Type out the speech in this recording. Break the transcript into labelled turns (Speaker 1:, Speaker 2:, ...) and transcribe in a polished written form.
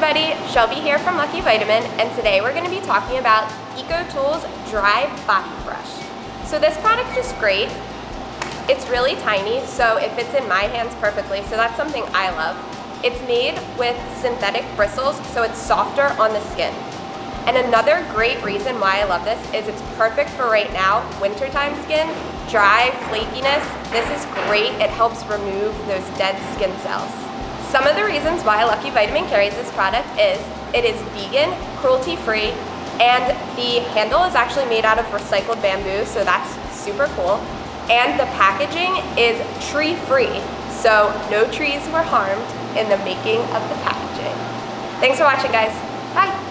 Speaker 1: everybody, Shelby here from Lucky Vitamin, and today we're going to be talking about EcoTools Dry Body Brush. So this product is great. It's really tiny, so it fits in my hands perfectly, so that's something I love. It's made with synthetic bristles, so it's softer on the skin. And another great reason why I love this is it's perfect for right now, wintertime skin, dry, flakiness. This is great. It helps remove those dead skin cells. Some of the reasons why Lucky Vitamin carries this product is it is vegan, cruelty-free, and the handle is actually made out of recycled bamboo, so that's super cool. And the packaging is tree-free, so no trees were harmed in the making of the packaging. Thanks for watching, guys. Bye.